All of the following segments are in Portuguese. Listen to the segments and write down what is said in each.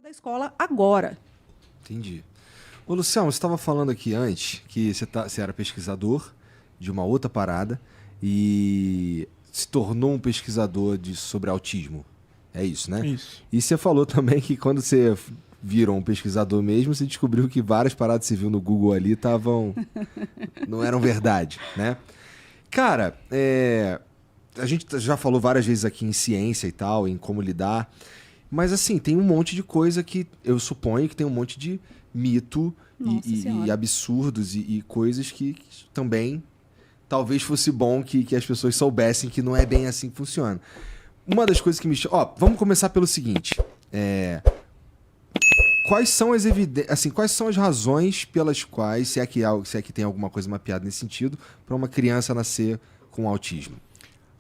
da escola agora. Entendi. Ô, Luciano, você estava falando aqui antes que você era pesquisador de uma outra parada e se tornou um pesquisador sobre autismo. É isso, né? Isso. E você falou também que quando você virou um pesquisador mesmo, você descobriu que várias paradas que você viu no Google ali não eram verdade, né? Cara, a gente já falou várias vezes aqui em ciência e tal, em como lidar, mas assim, tem um monte de coisa que eu suponho que tem um monte de mito e absurdos e coisas que também talvez fosse bom que as pessoas soubessem que não é bem assim que funciona. Uma das coisas que me... vamos começar pelo seguinte. Quais são as assim, quais são as razões pelas quais, se é que tem alguma coisa mapeada nesse sentido, para uma criança nascer com autismo?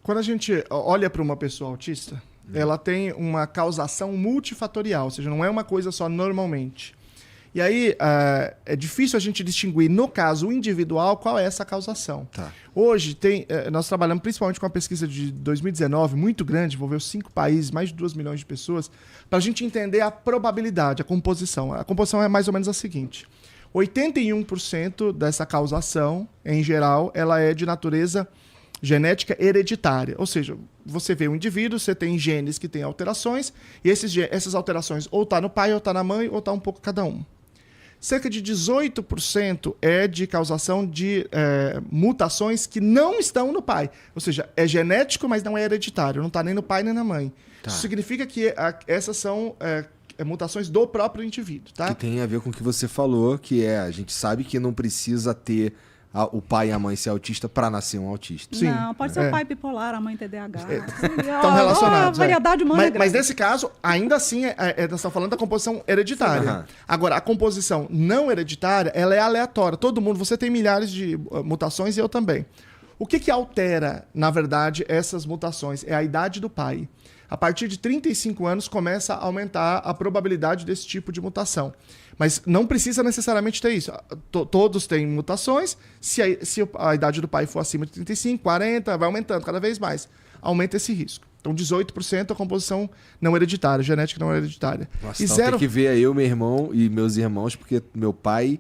Quando a gente olha para uma pessoa autista, ela tem uma causação multifatorial, ou seja, não é uma coisa só normalmente. E aí é difícil a gente distinguir, no caso individual, qual é essa causação. Tá. Hoje, nós trabalhamos principalmente com uma pesquisa de 2019, muito grande, envolveu 5 países, mais de 2 milhões de pessoas, para a gente entender a probabilidade, a composição. A composição é mais ou menos a seguinte. 81% dessa causação, em geral, ela é de natureza genética hereditária. Ou seja, você vê um indivíduo, você tem genes que têm alterações, e essas alterações ou tá no pai, ou tá na mãe, ou tá um pouco cada um. Cerca de 18% é de causação de mutações que não estão no pai. Ou seja, é genético, mas não é hereditário. Não está nem no pai nem na mãe. Tá. Isso significa que essas são mutações do próprio indivíduo. Tá? Que tem a ver com o que você falou, que a gente sabe que não precisa ter o pai e a mãe ser autista para nascer um autista. Sim, não, pode ser o pai bipolar, a mãe TDAH. Estão relacionados. A variedade humana mas nesse caso, ainda assim, nós estamos falando da composição hereditária. Agora, a composição não hereditária, ela é aleatória. Todo mundo, você tem milhares de mutações e eu também. O que altera, na verdade, essas mutações? É a idade do pai. A partir de 35 anos começa a aumentar a probabilidade desse tipo de mutação. Mas não precisa necessariamente ter isso. Todos têm mutações. Se a idade do pai for acima de 35, 40, vai aumentando cada vez mais. Aumenta esse risco. Então, 18% a composição não hereditária, genética não hereditária. Nossa, então tem que ver eu, meu irmão e meus irmãos, porque meu pai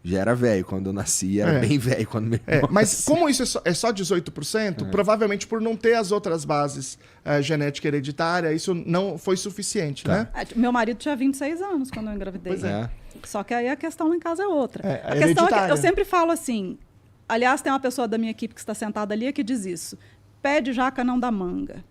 já era velho quando eu nasci, era bem velho quando meu irmão Mas nascia. como isso é só 18%, provavelmente por não ter as outras bases genética hereditária, isso não foi suficiente, né? Meu marido tinha 26 anos quando eu engravidei. Pois é. Só que aí a questão lá em casa é outra. A questão é que eu sempre falo assim, aliás, tem uma pessoa da minha equipe que está sentada ali que diz isso, pé de jaca não dá manga.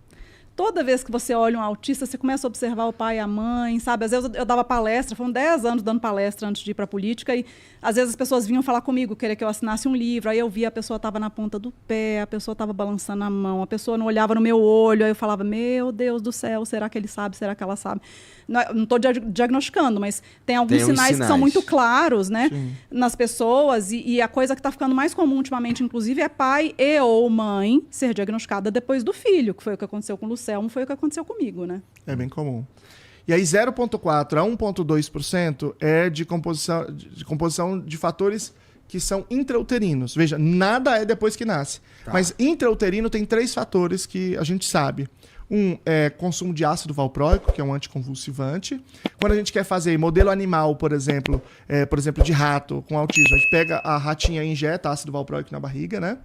Toda vez que você olha um autista, você começa a observar o pai e a mãe, sabe? Às vezes eu dava palestra, foram 10 anos dando palestra antes de ir para a política, e às vezes as pessoas vinham falar comigo, queria que eu assinasse um livro, aí eu via a pessoa estava na ponta do pé, a pessoa estava balançando a mão, a pessoa não olhava no meu olho, aí eu falava, meu Deus do céu, será que ele sabe, será que ela sabe? Não estou diagnosticando, mas tem alguns sinais que são muito claros, né, nas pessoas, e a coisa que está ficando mais comum ultimamente, inclusive, é pai e ou mãe ser diagnosticada depois do filho, que foi o que aconteceu com o Lucelmo, foi o que aconteceu comigo, né? É bem comum. E aí 0,4% a 1,2% é de composição de fatores que são intrauterinos. Veja, nada é depois que nasce. Tá. Mas intrauterino tem 3 fatores que a gente sabe. Um é consumo de ácido valproico, que é um anticonvulsivante. Quando a gente quer fazer modelo animal, por exemplo, de rato com autismo, a gente pega a ratinha e injeta ácido valproico na barriga, né?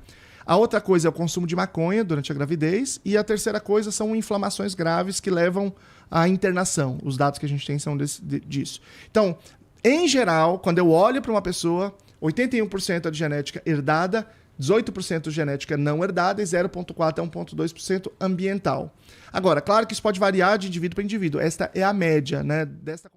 A outra coisa é o consumo de maconha durante a gravidez. E a terceira coisa são inflamações graves que levam à internação. Os dados que a gente tem são disso. Então, em geral, quando eu olho para uma pessoa, 81% é de genética herdada, 18% genética não herdada e 0,4% a 1,2% ambiental. Agora, claro que isso pode variar de indivíduo para indivíduo. Esta é a média, né, desta